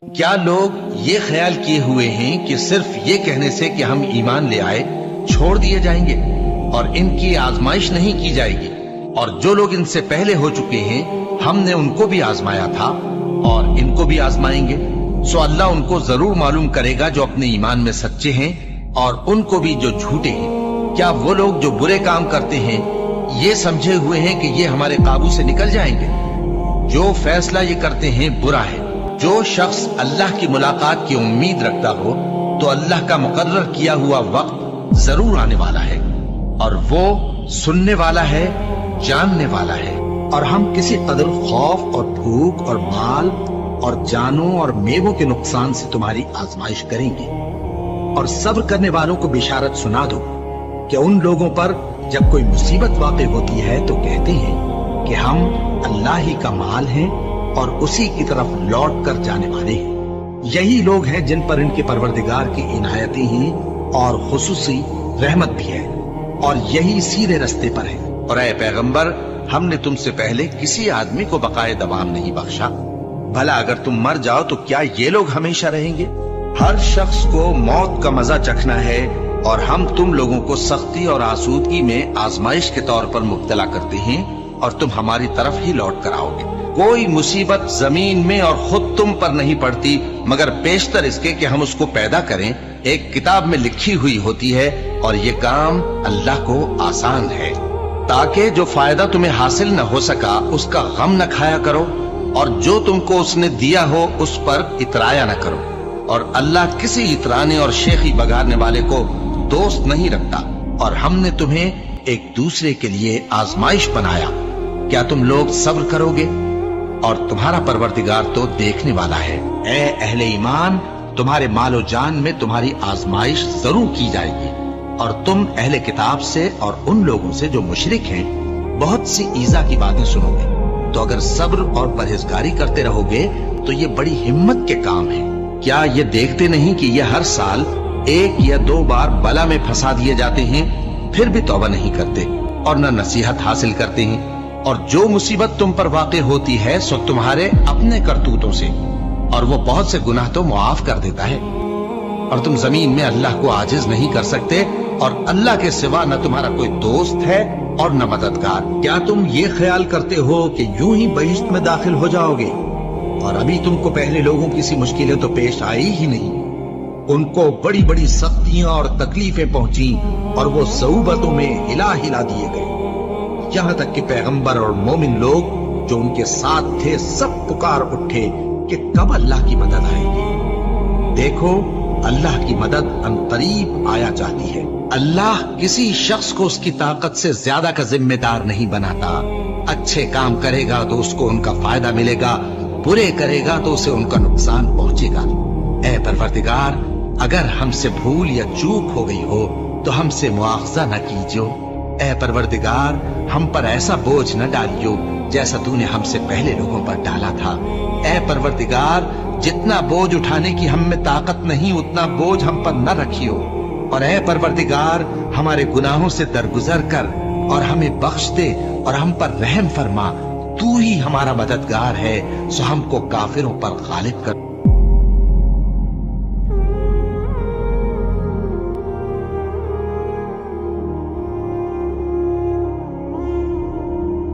کیا لوگ یہ خیال کیے ہوئے ہیں کہ صرف یہ کہنے سے کہ ہم ایمان لے آئے چھوڑ دیے جائیں گے اور ان کی آزمائش نہیں کی جائے گی؟ اور جو لوگ ان سے پہلے ہو چکے ہیں ہم نے ان کو بھی آزمایا تھا اور ان کو بھی آزمائیں گے، سو اللہ ان کو ضرور معلوم کرے گا جو اپنے ایمان میں سچے ہیں اور ان کو بھی جو جھوٹے ہیں۔ کیا وہ لوگ جو برے کام کرتے ہیں یہ سمجھے ہوئے ہیں کہ یہ ہمارے قابو سے نکل جائیں گے؟ جو فیصلہ یہ کرتے ہیں برا ہے۔ جو شخص اللہ کی ملاقات کی امید رکھتا ہو تو اللہ کا مقرر کیا ہوا وقت ضرور آنے والا ہے، اور وہ سننے والا ہے، جاننے والا ہے۔ اور ہم کسی قدر خوف اور بھوک اور مال اور جانوں اور میووں کے نقصان سے تمہاری آزمائش کریں گے، اور صبر کرنے والوں کو بشارت سنا دو کہ ان لوگوں پر جب کوئی مصیبت واقع ہوتی ہے تو کہتے ہیں کہ ہم اللہ ہی کا مال ہیں اور اسی کی طرف لوٹ کر جانے والے ہیں۔ یہی لوگ ہیں جن پر ان کے پروردگار کی عنایتیں ہیں اور خصوصی رحمت بھی ہے، اور یہی سیدھے رستے پر ہے۔ اور اے پیغمبر، ہم نے تم سے پہلے کسی آدمی کو بقائے دوام نہیں بخشا، بھلا اگر تم مر جاؤ تو کیا یہ لوگ ہمیشہ رہیں گے؟ ہر شخص کو موت کا مزہ چکھنا ہے، اور ہم تم لوگوں کو سختی اور آسودگی میں آزمائش کے طور پر مبتلا کرتے ہیں، اور تم ہماری طرف ہی لوٹ کر آؤ گے۔ کوئی مصیبت زمین میں اور خود تم پر نہیں پڑتی مگر بیشتر اس کے کہ ہم اس کو پیدا کریں ایک کتاب میں لکھی ہوئی ہوتی ہے، اور یہ کام اللہ کو آسان ہے، تاکہ جو فائدہ تمہیں حاصل نہ ہو سکا اس کا غم نہ کھایا کرو، اور جو تم کو اس نے دیا ہو اس پر اترایا نہ کرو۔ اور اللہ کسی اترانے اور شیخی بگاڑنے والے کو دوست نہیں رکھتا، اور ہم نے تمہیں ایک دوسرے کے لیے آزمائش بنایا، کیا تم لوگ صبر کرو گے؟ اور تمہارا پروردگار تو دیکھنے والا ہے۔ اے اہل ایمان، تمہارے مال و جان میں تمہاری آزمائش ضرور کی جائے گی، اور تم اہل کتاب سے اور ان لوگوں سے جو مشرک ہیں بہت سی ایذا کی باتیں سنو گے، تو اگر صبر اور پرہیزگاری کرتے رہو گے تو یہ بڑی ہمت کے کام ہے۔ کیا یہ دیکھتے نہیں کہ یہ ہر سال 1 یا 2 بار بلا میں پھنسا دیے جاتے ہیں، پھر بھی توبہ نہیں کرتے اور نہ نصیحت حاصل کرتے ہیں؟ اور جو مصیبت تم پر واقع ہوتی ہے سو تمہارے اپنے کرتوتوں سے، اور وہ بہت سے گناہ تو معاف کر دیتا ہے۔ اور تم زمین میں اللہ کو عاجز نہیں کر سکتے، اور اللہ کے سوا نہ تمہارا کوئی دوست ہے اور نہ مددگار۔ کیا تم یہ خیال کرتے ہو کہ یوں ہی بہشت میں داخل ہو جاؤ گے، اور ابھی تم کو پہلے لوگوں کی سی مشکلیں تو پیش آئی ہی نہیں؟ ان کو بڑی بڑی سختیاں اور تکلیفیں پہنچیں، اور وہ صعوبتوں میں ہلا ہلا دیے گئے، یہاں تک کہ پیغمبر اور مومن لوگ جو ان کے ساتھ تھے سب پکار اٹھے کہ کب اللہ کی مدد آئے گی۔ دیکھو، اللہ کی مدد عنقریب آیا چاہتی ہے۔ اللہ کسی شخص کو اس کی طاقت سے زیادہ کا ذمہ دار نہیں بناتا۔ اچھے کام کرے گا تو اس کو ان کا فائدہ ملے گا، برے کرے گا تو اسے ان کا نقصان پہنچے گا۔ اے پروردگار، اگر ہم سے بھول یا چوک ہو گئی ہو تو ہم سے مواخذہ نہ کیجو۔ اے پروردگار، ہم پر ایسا بوجھ نہ ڈالیو جیسا تو نے ہم سے پہلے لوگوں پر ڈالا تھا۔ اے پروردگار، جتنا بوجھ اٹھانے کی ہم میں طاقت نہیں اتنا بوجھ ہم پر نہ رکھیو، اور اے پروردگار، ہمارے گناہوں سے درگزر کر اور ہمیں بخش دے اور ہم پر رحم فرما۔ تو ہی ہمارا مددگار ہے، سو ہم کو کافروں پر غالب کر۔